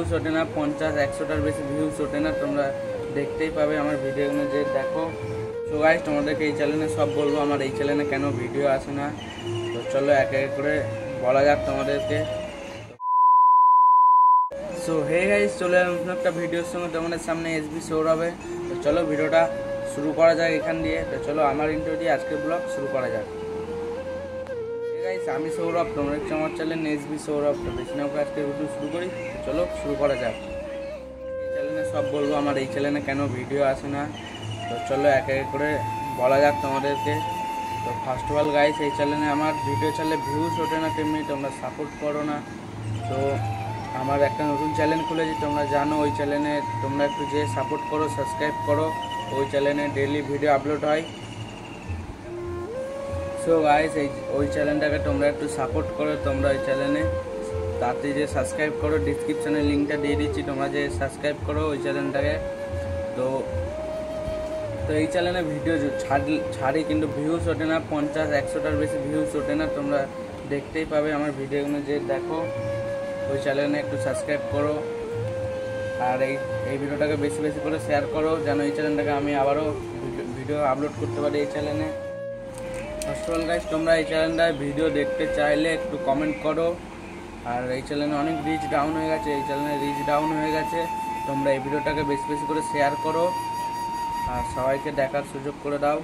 Views ওঠে না, 50-100টার বেশি ভিউজ ওঠে না। তোমরা দেখতেই পাবে আমার ভিডিওগুলো যে দেখো। সো গাইস, তোমাদেরকে এই চ্যানেলে সব বলবো আমার এই চ্যানেলে কেন ভিডিও আসে না। তো চলো এক এক করে বলা যাক তোমাদেরকে। সো হে গাইস, চলে নতুন একটা ভিডিওর সঙ্গে তোমাদের সামনে এসবি সৌরভে। তো চলো ভিডিওটা শুরু করা যাক এখান দিয়ে। তো চলো আমার ইন্ট্রো দিয়ে আজকের ব্লগ শুরু করা যাক। হে গাইস, আমি সৌরভ, তোমরা হচ্ছে আমার চ্যানেল এসবি সৌরভ। তো বেশি না আজকের ভিডিও শুরু করি। তো চলো শুরু করা যাক। এই চ্যানেলে সব বলবো আমার এই চ্যানেলে কেন ভিডিও আসে না। তো চলো এক এক করে বলা যাক তোমাদেরকে। তো ফার্স্ট অফ অল গাইস, এই চ্যানেলে আমার ভিডিও চ্যানেলে ভিউজ ওঠে না, তেমনি তোমরা সাপোর্ট করো না। তো আমার একটা নতুন চ্যানেল খুলেছি, তোমরা জানো। ওই চ্যানেলে তোমরা একটু যে সাপোর্ট করো, সাবস্ক্রাইব করো। ওই চ্যানেলে ডেইলি ভিডিও আপলোড হয়। সো গাইস, ওই চ্যানেলটাকে তোমরা একটু সাপোর্ট করো। তোমরা ওই চ্যানেলে তাতে যে সাবস্ক্রাইব করো, ডিসক্রিপশানে লিঙ্কটা দিয়ে দিচ্ছি, তোমরা যে সাবস্ক্রাইব করো ওই চ্যানেলটাকে। তো এই চ্যানেলে ভিডিও ছাড়ি কিন্তু ভিউজ ওঠে না, 50-100টার বেশি ভিউজ ওঠে না। তোমরা দেখতেই পাবে আমার ভিডিওগুলো যে দেখো। ওই চ্যানেলে একটু সাবস্ক্রাইব করো, আর এই ভিডিওটাকে বেশি বেশি করে শেয়ার করো, যেন এই চ্যানেলটাকে আমি আবারও ভিডিও আপলোড করতে পারি এই চ্যানেলে। ফার্স্ট অফ অল গাইস, তোমরা এই চ্যানেলটায় ভিডিও দেখতে চাইলে একটু কমেন্ট করো। আর এই চ্যানেলে অনেক রিচ ডাউন হয়ে গেছে, তোমরা এই ভিডিওটাকে বেশি বেশি করে শেয়ার করো আর সবাইকে দেখার সুযোগ করে দাও।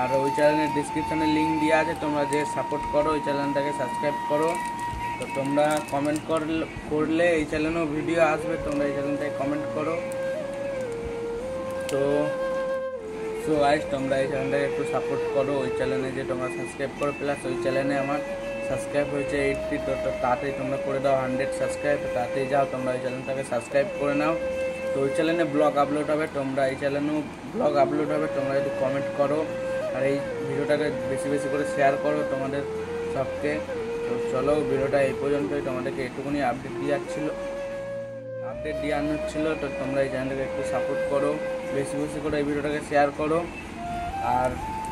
আর ওই চ্যানেলের ডিসক্রিপশানে লিঙ্ক দেওয়া আছে, তোমরা যে সাপোর্ট করো ওই চ্যানেলটাকে সাবস্ক্রাইব করো। তো তোমরা কমেন্ট করলে এই চ্যানেলেও ভিডিও আসবে, তোমরা এই চ্যানেলটাকে কমেন্ট করো। তো গাইস, তোমরা এই চ্যানেলটাকে একটু সাপোর্ট করো। ওই চ্যানেলে যে তোমরা সাবস্ক্রাইব করো, প্লাস ওই চ্যানেলে আমার সাবস্ক্রাইব হয়েছে 80। তো তাড়াতাড়ি তোমরা করে দাও 100 সাবস্ক্রাইব। তাড়াতাড়ি যাও, তোমরা ওই চ্যানেলটাকে সাবস্ক্রাইব করে নাও। তো ওই চ্যানেলে ব্লগ আপলোড হবে, তোমরা এই চ্যানেলেও ব্লগ আপলোড হবে। তোমরা যদি কমেন্ট করো আর এই ভিডিওটাকে বেশি বেশি করে শেয়ার করো তোমাদের সবকে। তো চলো ভিডিওটা এই পর্যন্তই, তোমাদেরকে একটুখানি আপডেট দিয়ে আনার ছিল। তো তোমরা এই চ্যানেলটাকে একটু সাপোর্ট করো, বেশি বেশি করে এই ভিডিওটাকে শেয়ার করো আর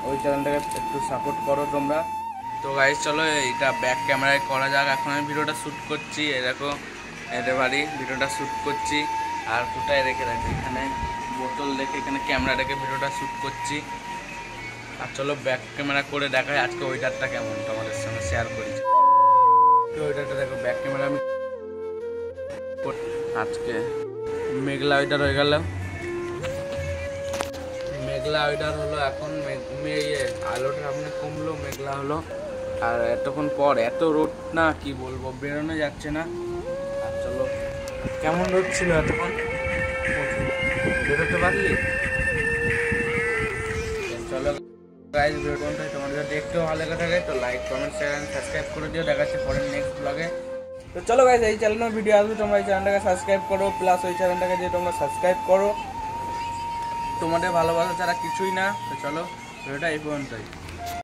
ওই চ্যানেলটাকে একটু সাপোর্ট করো তোমরা। তো গাইস, চলো এটা ব্যাক ক্যামেরায় করা যাক। এখন আমি ভিডিওটা শ্যুট করছি, এই দেখো এদের বাড়ি ভিডিওটা শ্যুট করছি। আর কোথায় রেখে এখানে বোতল রেখে এখানে ক্যামেরা রেখে ভিডিওটা শ্যুট করছি। আর চলো ব্যাক ক্যামেরা করে দেখাই আজকে ওয়েদারটা কেমন তোমাদের সঙ্গে শেয়ার করি। তো ওয়েদারটা দেখো, ব্যাক ক্যামেরা আমি আজকে মেঘলা ওয়েদার হয়ে গেল, মেঘলা ওয়েদার হলো। এখন আলোটা আপনার কমলো, মেঘলা হলো। আর এতক্ষণ পর এত রোদ না, কি বলবো, বেরোনো যাচ্ছে না। আর চলো, কেমন রোদ ছিল এতক্ষণ, বেরোতে পারলি? চলো গাইস, ভিডিওটা তোমাদের যদি একটু ভালো লেগে থাকে তো like, comment, share and subscribe করে দিও। দেখাচ্ছে পরের নেক্সট ব্লগে। তো চলো গাইস, এই চ্যানেলের ভিডিও আসবে, তোমরা এই চ্যানেলটাকে সাবস্ক্রাইব করো, প্লাস ওই চ্যানেলটাকে যে তোমরা সাবস্ক্রাইব করো। তোমাদের ভালোবাসা ছাড়া কিছুই না। তো চলো ভিডিওটা এই পর্যন্তই।